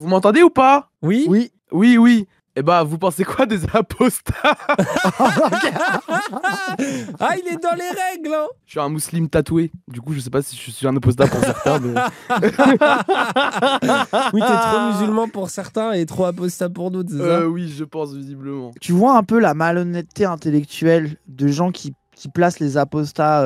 Vous m'entendez ou pas? Oui. Oui. Oui, oui. Eh bah, vous pensez quoi des apostats? Ah, il est dans les règles, hein. Je suis un musulman tatoué. Du coup, je sais pas si je suis un apostat pour certains, mais... Oui, t'es trop musulman pour certains et trop apostat pour d'autres, c'est ça? Oui, je pense, visiblement. Tu vois un peu la malhonnêteté intellectuelle de gens qui placent les apostats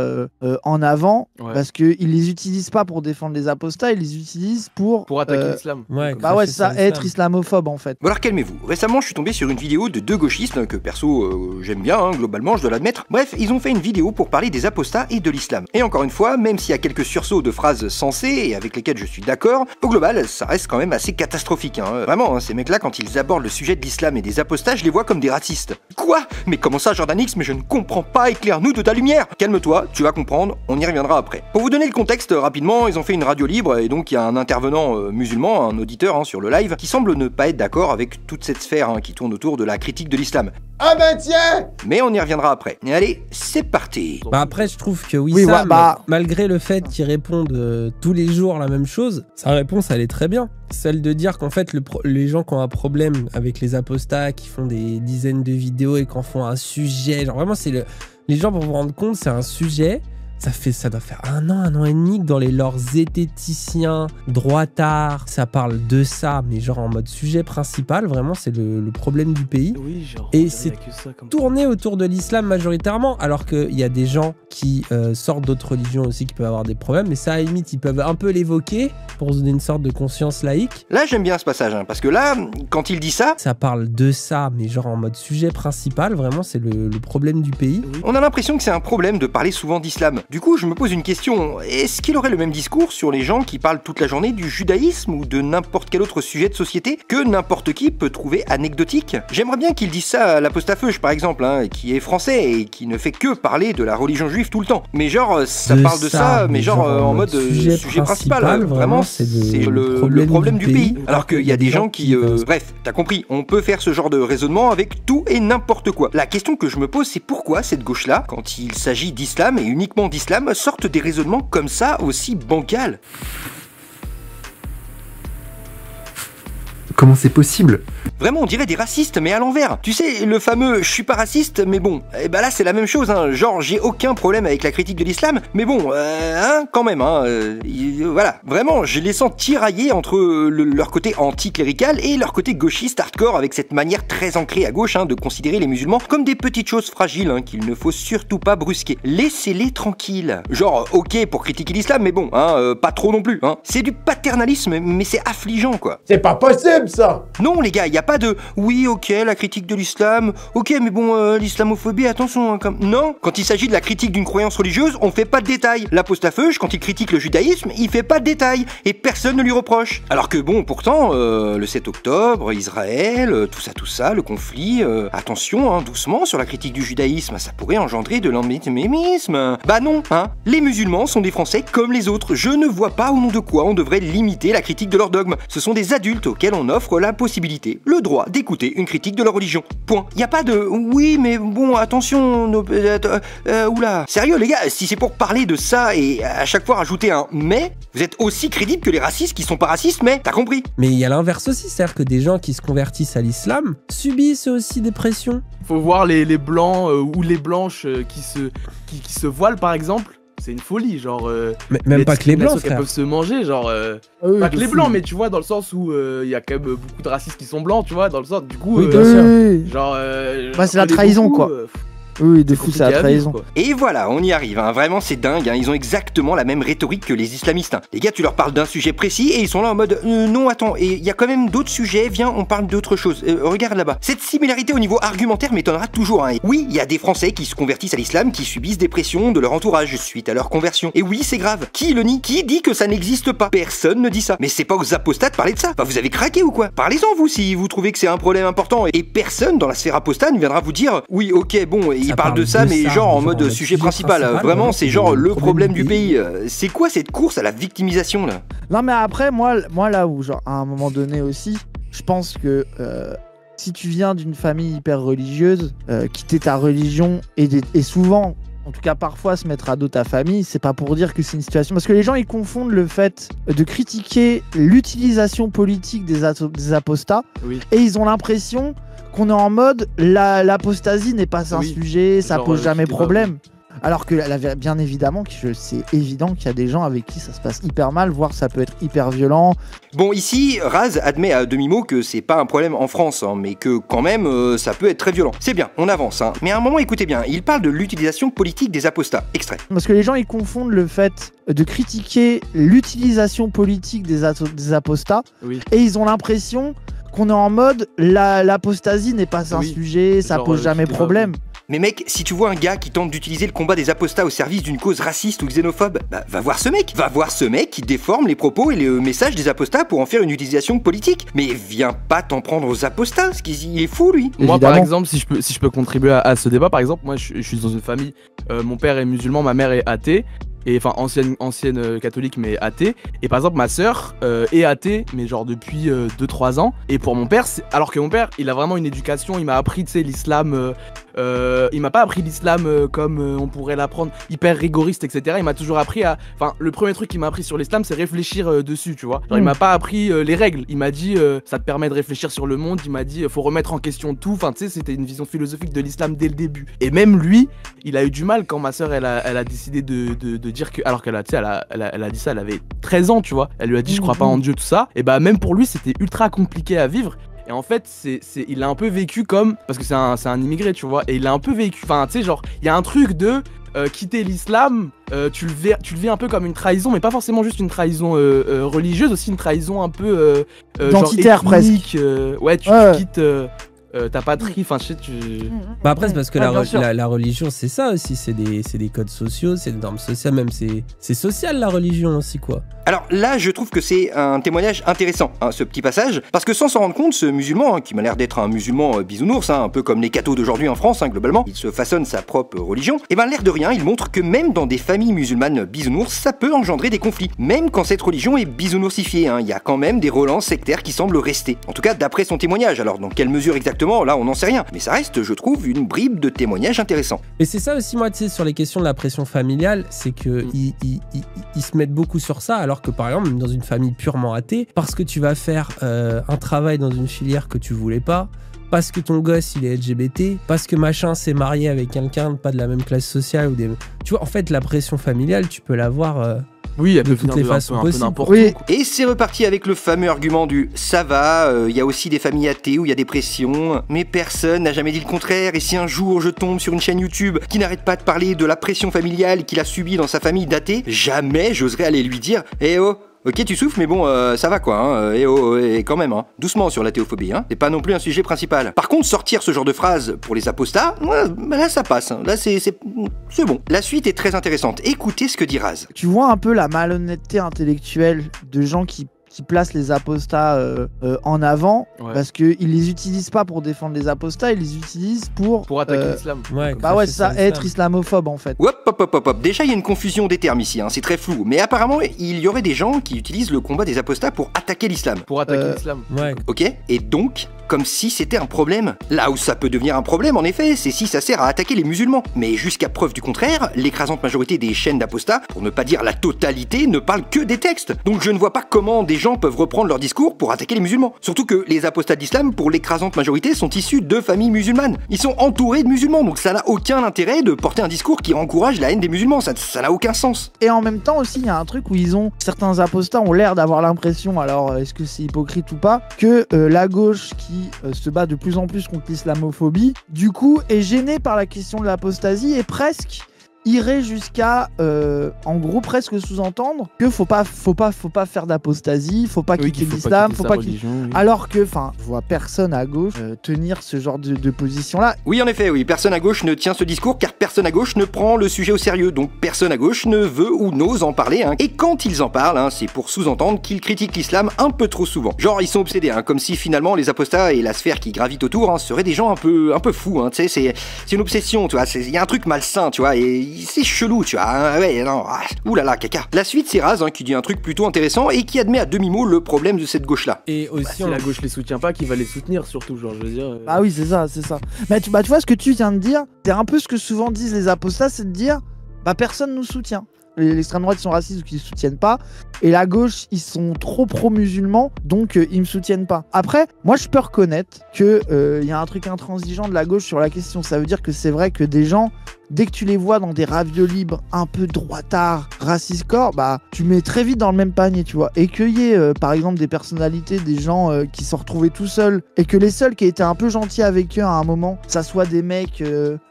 en avant, Ouais. parce qu'ils les utilisent pas pour défendre les apostats, ils les utilisent pour attaquer l'islam. Ouais, bah ouais, c'est ça, être islamophobe en fait. Bon alors calmez-vous, récemment je suis tombé sur une vidéo de deux gauchistes, que perso j'aime bien, globalement je dois l'admettre. Bref, ils ont fait une vidéo pour parler des apostats et de l'islam. Et encore une fois, même s'il y a quelques sursauts de phrases sensées et avec lesquelles je suis d'accord, au global ça reste quand même assez catastrophique. Vraiment, ces mecs là quand ils abordent le sujet de l'islam et des apostats, je les vois comme des racistes. Quoi? Mais comment ça Jordan X? Mais je ne comprends pas, éclaire-nous de ta lumière. Calme-toi, tu vas comprendre, on y reviendra après. Pour vous donner le contexte rapidement, ils ont fait une radio libre et donc il y a un intervenant musulman, un auditeur sur le live, qui semble ne pas être d'accord avec toute cette sphère qui tourne autour de la critique de l'islam. Ah ben tiens! Mais on y reviendra après. Et allez, c'est parti. Bah après, je trouve que Oui, Wissam, ouais, malgré le fait qu'il réponde tous les jours la même chose, sa réponse, elle est très bien. Celle de dire qu'en fait, les gens qui ont un problème avec les apostats, qui font des dizaines de vidéos et qui en font un sujet, genre vraiment, c'est les gens, pour vous rendre compte, c'est un sujet. Ça doit faire un an et demi que dans les leurs zététiciens, droitards, ça parle de ça, mais genre en mode sujet principal, vraiment c'est le problème du pays. Oui, genre, et c'est tourné autour de l'islam majoritairement, alors qu'il y a des gens qui sortent d'autres religions aussi qui peuvent avoir des problèmes, mais ça à la limite ils peuvent un peu l'évoquer pour se donner une sorte de conscience laïque. Là j'aime bien ce passage, parce que là, quand il dit ça, ça parle de ça, mais genre en mode sujet principal, vraiment c'est le problème du pays. On a l'impression que c'est un problème de parler souvent d'islam. Du coup, je me pose une question, est-ce qu'il aurait le même discours sur les gens qui parlent toute la journée du judaïsme ou de n'importe quel autre sujet de société que n'importe qui peut trouver anecdotique? J'aimerais bien qu'il dise ça à l'apostafeuge par exemple, qui est français et qui ne fait que parler de la religion juive tout le temps. Mais genre, ça parle de ça, mais genre en mode sujet principal. Vraiment, c'est le problème du pays. Alors qu'il y a des gens qui... Bref, t'as compris, on peut faire ce genre de raisonnement avec tout et n'importe quoi. La question que je me pose, c'est pourquoi cette gauche-là, quand il s'agit d'islam et uniquement d'islam, sortent des raisonnements comme ça aussi bancals. Comment c'est possible? Vraiment, on dirait des racistes, mais à l'envers. Tu sais, le fameux « je suis pas raciste, mais bon ». Et bah là, c'est la même chose, genre j'ai aucun problème avec la critique de l'islam, mais bon, quand même, voilà. Vraiment, je les sens tiraillés entre leur côté anti-clérical et leur côté gauchiste hardcore, avec cette manière très ancrée à gauche de considérer les musulmans comme des petites choses fragiles qu'il ne faut surtout pas brusquer. Laissez-les tranquilles. Genre, ok pour critiquer l'islam, mais bon, pas trop non plus. C'est du paternalisme, mais c'est affligeant, quoi. C'est pas possible, ça! Non, les gars, y a pas de « oui, ok, la critique de l'islam, ok, mais bon, l'islamophobie, attention, comme... » Non, quand il s'agit de la critique d'une croyance religieuse, on fait pas de détails. L'apostafeuge, quand il critique le judaïsme, il fait pas de détails, et personne ne lui reproche. Alors que bon, pourtant, le 7 octobre, Israël, tout ça, le conflit, attention, doucement sur la critique du judaïsme, ça pourrait engendrer de l'antisémitisme. Bah non, les musulmans sont des Français comme les autres, je ne vois pas au nom de quoi on devrait limiter la critique de leur dogme. Ce sont des adultes auxquels on offre la possibilité, le droit d'écouter une critique de leur religion. Point. Y a pas de oui, mais bon, attention, oula. Sérieux, les gars, si c'est pour parler de ça et à chaque fois rajouter un mais, vous êtes aussi crédibles que les racistes qui sont pas racistes, mais t'as compris. Mais il y a l'inverse aussi, c'est-à-dire que des gens qui se convertissent à l'islam subissent aussi des pressions. Faut voir les blancs ou les blanches qui se voilent par exemple. C'est une folie, genre... mais même pas que les blancs, frère. Peuvent se manger, genre... pas que les blancs, mais tu vois, dans le sens où il y a quand même beaucoup de racistes qui sont blancs, tu vois, dans le sens, du coup... Oui, bien sûr. Genre... bah, c'est la trahison, quoi. Oui, de fou, c'est la trahison. Et voilà, on y arrive, vraiment c'est dingue, ils ont exactement la même rhétorique que les islamistes. Les gars, tu leur parles d'un sujet précis et ils sont là en mode non, attends, et il y a quand même d'autres sujets, viens, on parle d'autre chose. Regarde là-bas. Cette similarité au niveau argumentaire m'étonnera toujours. Oui, il y a des Français qui se convertissent à l'islam, qui subissent des pressions de leur entourage suite à leur conversion. Et oui, c'est grave. Qui le nie? Qui dit que ça n'existe pas? Personne ne dit ça. Mais c'est pas aux apostats de parler de ça. Bah, vous avez craqué ou quoi? Parlez-en vous si vous trouvez que c'est un problème important. Et personne dans la sphère apostate ne viendra vous dire oui, ok, bon, il parle de ça, mais genre en mode sujet principal. Vraiment, c'est genre le problème du pays. C'est quoi cette course à la victimisation là? Non, mais après, moi là où, genre, à un moment donné aussi, je pense que si tu viens d'une famille hyper religieuse, quitter ta religion et souvent en tout cas parfois se mettre à dos ta famille, c'est pas pour dire que c'est une situation... Parce que les gens, ils confondent le fait de critiquer l'utilisation politique des apostats, et ils ont l'impression qu'on est en mode l'apostasie n'est pas un sujet, ça pose jamais problème. Alors que bien évidemment, c'est évident qu'il y a des gens avec qui ça se passe hyper mal, voire ça peut être hyper violent. Bon, ici, Raz admet à demi-mot que c'est pas un problème en France, hein, mais que quand même, ça peut être très violent. C'est bien, on avance, hein. Mais à un moment, écoutez bien, il parle de l'utilisation politique des apostats. Extrait. Parce que les gens, ils confondent le fait de critiquer l'utilisation politique des apostats, et ils ont l'impression qu'on est en mode l'apostasie n'est pas un sujet, ça pose jamais problème. Mais mec, si tu vois un gars qui tente d'utiliser le combat des apostats au service d'une cause raciste ou xénophobe, bah va voir ce mec. Va voir ce mec qui déforme les propos et les messages des apostats pour en faire une utilisation politique. Mais viens pas t'en prendre aux apostats, parce qu'il est fou lui. Moi par exemple, si je peux contribuer à ce débat, par exemple, moi je suis dans une famille, mon père est musulman, ma mère est athée. Et enfin ancienne catholique mais athée, et par exemple ma sœur est athée mais genre depuis 2-3 ans, et pour mon père alors que mon père il a vraiment une éducation, il m'a appris tu sais l'islam, il m'a pas appris l'islam comme on pourrait l'apprendre, hyper rigoriste etc, il m'a toujours appris à, enfin le premier truc qu'il m'a appris sur l'islam c'est réfléchir dessus tu vois, genre il m'a pas appris les règles, il m'a dit ça te permet de réfléchir sur le monde, il m'a dit faut remettre en question tout, enfin tu sais c'était une vision philosophique de l'islam dès le début, et même lui il a eu du mal quand ma sœur elle a décidé de dire que, alors qu'elle a, tu sais, elle a dit ça, elle avait 13 ans, tu vois. Elle lui a dit je crois pas en Dieu, tout ça. Et bah même pour lui c'était ultra compliqué à vivre. Et en fait il a un peu vécu comme, parce que c'est un immigré, tu vois. Et il a un peu vécu, enfin tu sais genre, il y a un truc de quitter l'islam, tu le vis un peu comme une trahison, mais pas forcément juste une trahison religieuse, aussi une trahison un peu identitaire genre ethnique, presque. Ouais, tu quittes ta patrie, enfin je sais Bah après c'est parce que la religion c'est ça aussi, c'est des codes sociaux, c'est des normes sociales, même c'est social la religion aussi quoi. Alors là je trouve que c'est un témoignage intéressant hein, ce petit passage, parce que sans s'en rendre compte ce musulman, hein, qui m'a l'air d'être un musulman bisounours, hein, un peu comme les cathos d'aujourd'hui en France hein, globalement, il se façonne sa propre religion, et ben l'air de rien il montre que même dans des familles musulmanes bisounours ça peut engendrer des conflits, même quand cette religion est bisounoursifiée, hein, il y a quand même des relents sectaires qui semblent rester, en tout cas d'après son témoignage. Alors dans quelle mesure exactement, là on n'en sait rien, mais ça reste je trouve une bribe de témoignage intéressant. Et c'est ça aussi moi tu sais sur les questions de la pression familiale, c'est que ils se mettent beaucoup sur ça, alors que par exemple dans une famille purement athée, parce que tu vas faire un travail dans une filière que tu voulais pas, parce que ton gosse il est LGBT, parce que machin s'est marié avec quelqu'un pas de la même classe sociale ou des... Tu vois en fait la pression familiale tu peux l'avoir oui, elle peut toutes les façons possibles. Oui. Et c'est reparti avec le fameux argument du ça va, il y a aussi des familles athées où il y a des pressions, mais personne n'a jamais dit le contraire, et si un jour je tombe sur une chaîne YouTube qui n'arrête pas de parler de la pression familiale qu'il a subie dans sa famille d'athées, jamais j'oserais aller lui dire « Eh oh, ok tu souffles mais bon ça va quoi, hein, et quand même, hein, doucement sur la théophobie, hein, c'est pas non plus un sujet principal. » Par contre sortir ce genre de phrase pour les apostats, là ça passe, hein. Là c'est bon. La suite est très intéressante, écoutez ce que dit Raz. Tu vois un peu la malhonnêteté intellectuelle de gens qui placent les apostats en avant, parce qu'ils les utilisent pas pour défendre les apostats, ils les utilisent pour attaquer l'islam. Ouais, bah ouais, c'est ça, être islamophobe en fait. Hop. Déjà il y a une confusion des termes ici, hein, c'est très flou, mais apparemment il y aurait des gens qui utilisent le combat des apostats pour attaquer l'islam. Pour attaquer l'islam. Ouais. Ok, et donc comme si c'était un problème. Là où ça peut devenir un problème, en effet, c'est si ça sert à attaquer les musulmans. Mais jusqu'à preuve du contraire, l'écrasante majorité des chaînes d'apostats, pour ne pas dire la totalité, ne parlent que des textes. Donc je ne vois pas comment des gens peuvent reprendre leur discours pour attaquer les musulmans. Surtout que les apostats d'islam, pour l'écrasante majorité, sont issus de familles musulmanes. Ils sont entourés de musulmans, donc ça n'a aucun intérêt de porter un discours qui encourage la haine des musulmans. Ça n'a aucun sens. Et en même temps aussi, il y a un truc où certains apostats ont l'air d'avoir l'impression, alors est-ce que c'est hypocrite ou pas, que la gauche qui se bat de plus en plus contre l'islamophobie, du coup est gênée par la question de l'apostasie et presque irait jusqu'à, en gros, presque sous-entendre que faut pas faire d'apostasie, faut pas quitter l'islam, faut pas quitter... Alors que, enfin, je vois personne à gauche tenir ce genre de position-là. Oui, en effet, oui, personne à gauche ne tient ce discours car personne à gauche ne prend le sujet au sérieux, donc personne à gauche ne veut ou n'ose en parler, hein. Et quand ils en parlent, hein, c'est pour sous-entendre qu'ils critiquent l'islam un peu trop souvent. Genre, ils sont obsédés, hein, comme si finalement les apostats et la sphère qui gravite autour, hein, seraient des gens un peu fous, hein, tu sais, c'est une obsession, tu vois, il y a un truc malsain, tu vois, et c'est chelou, tu vois. Hein, ouais, non, oulala, caca. La suite, c'est Raz, hein, qui dit un truc plutôt intéressant et qui admet à demi-mot le problème de cette gauche-là. Et aussi, Si la gauche les soutient pas, qui va les soutenir surtout, genre, je veux dire. Ah oui, c'est ça, c'est ça. Mais tu vois ce que tu viens de dire, c'est un peu ce que souvent disent les apostats, c'est de dire, bah personne nous soutient. L'extrême droite, ils sont racistes ou qu'ils ne soutiennent pas. Et la gauche, ils sont trop pro-musulmans, donc ils me soutiennent pas. Après, moi, je peux reconnaître qu'il y a un truc intransigeant de la gauche sur la question. Ça veut dire que c'est vrai que des gens, dès que tu les vois dans des raviolis libres, un peu droitards, racistes corps, bah, tu mets très vite dans le même panier, tu vois. Et qu'il y ait, par exemple, des personnalités, des gens qui sont retrouvés tout seuls, et que les seuls qui étaient un peu gentils avec eux à un moment, ça soit des mecs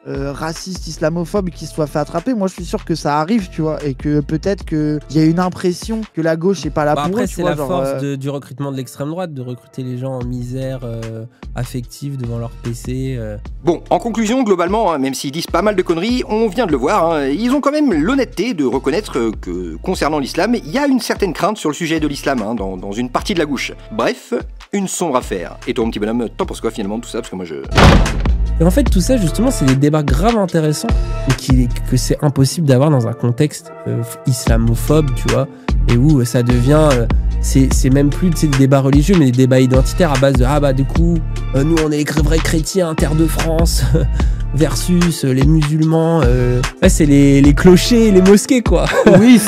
racistes, islamophobes, qui se soient fait attraper, moi, je suis sûr que ça arrive, tu vois. Et que peut-être qu'il y a une impression que la gauche est pas là pour après, eux, c'est tu vois, la genre, force du recrutement de l'extrême droite, de recruter les gens en misère affective devant leur PC. Bon, en conclusion, globalement, hein, même s'ils disent pas mal de conneries, on vient de le voir, hein, ils ont quand même l'honnêteté de reconnaître que, concernant l'islam, il y a une certaine crainte sur le sujet de l'islam, hein, dans une partie de la gauche. Bref, une sombre affaire. Et toi, mon petit bonhomme, t'en penses quoi finalement de tout ça? Parce que moi, je... Et en fait, tout ça, justement, c'est des débats grave intéressants, mais que c'est impossible d'avoir dans un contexte islamophobe, tu vois, et où ça devient... c'est même plus des débats religieux, mais des débats identitaires à base de « Ah bah du coup, nous on est les vrais chrétiens, terre de France, versus les musulmans. » Ouais, c'est les clochers et les mosquées, quoi. Oui,